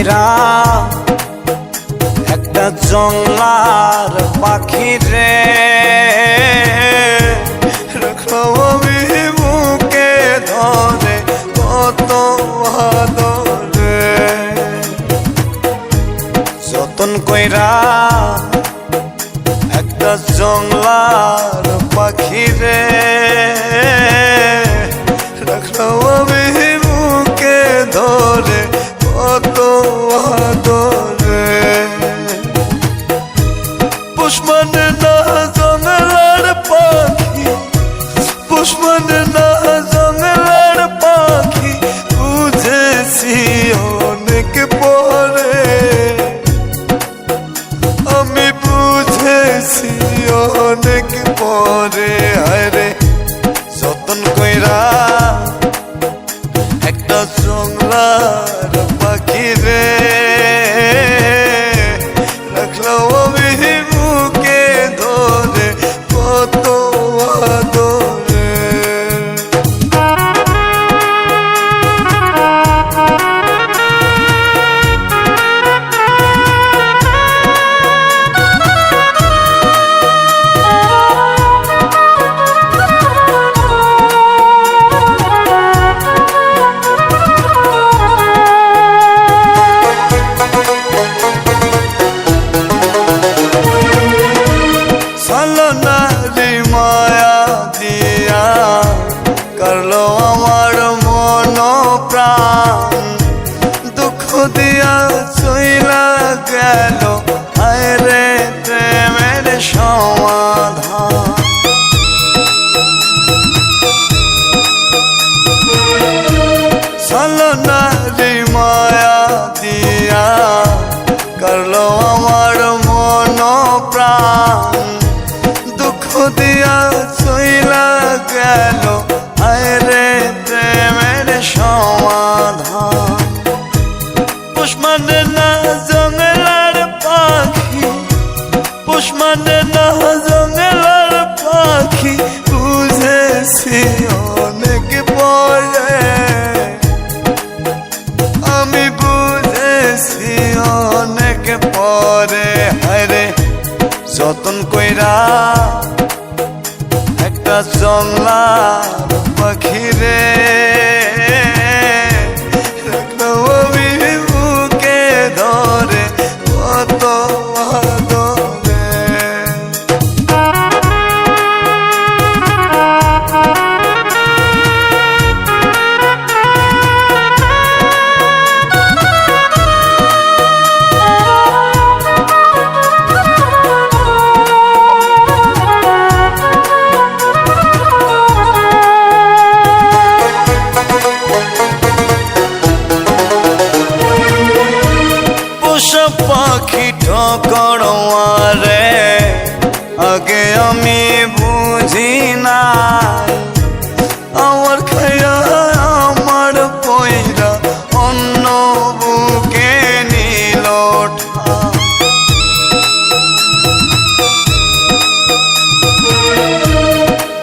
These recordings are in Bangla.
কইরা একটা জংলার পাখি রে রাখলাম আমি বুকে ধরে কত আদরে যতন কইরা একটা জংলার পাখি রে রাখলাম আমি বুকে ধরে কত আদরে পুষ্পনে না জংলার পাখি পুষ্পনে না জংলার পাখি বুঝেছি অনেক পরে আমি বুঝেছি অনেক পরে আরে যতন কইরা একটা জংলার পাখি রে রাখলাম আমি বুকে ধরে কত আদরে মায়া দিয়া করলো আমার মন প্রাণ দুঃখ দিয়া চইলা গেল আরে প্রেমের সমাধান ছলনারি মায়া দিয়া করলো আমার মন প্রাণ দুঃখ দিয়া চইলা গেল আরে প্রেমের সমাধান পুষ্পনে না জংলার পাখি পুষ্পনে না জংলার পাখি বুঝেছি অনেক পরে আমি বুঝেছি অনেক পরে হায়রে যতন কইরা একটা জংলার পাখি রে রাখলাম আমি বুকে ধরে কত আদরে পাখি ঠকড়ে আগে আমি বুঝি নাই আমার খায়া আমার পয়রা অন্য বুকে নিল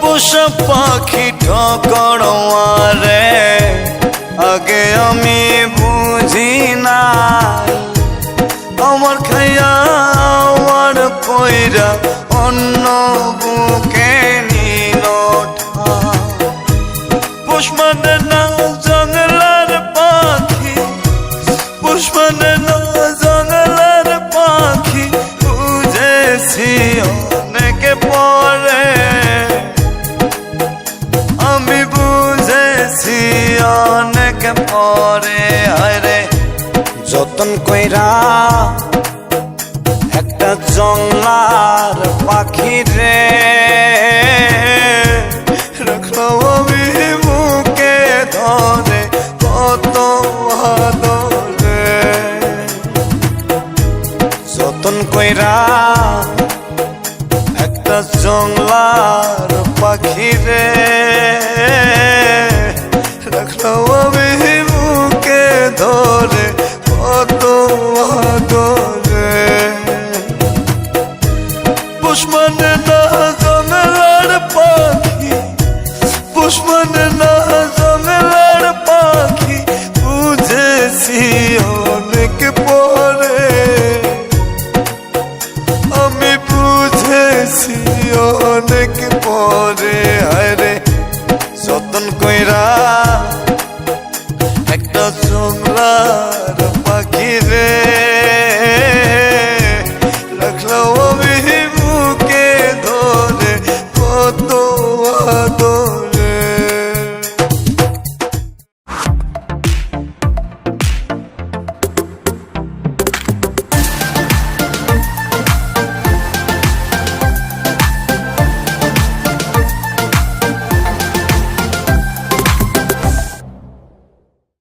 পোষা পাখি ঠকড়ে আগে আমি বুঝি নাই আমার খাইয়া আমার পয়রা অন্য বুকে নিল পুষ্পনে না জংলার পাখি পুষ্পনে না জংলার পাখি বুঝেছি অনেক পরে আমি বুঝেছি অনেক পরে আরে যতন কইরা একটা জংলার পাখি রে রাখলাম আমি বুকে ধরে কত আদরে যতন কইরা একটা জংলার পাখি রে রাখলাম আমি বুকে ধরে কত আদরে পুষ্পনে না জংলার পাখি পুষ্পনে না জংলার পাখি বুঝেছি অনেক কইরা একটা জংলার পাখি রে রাখলাম আমি বুকে ধরে কত আদর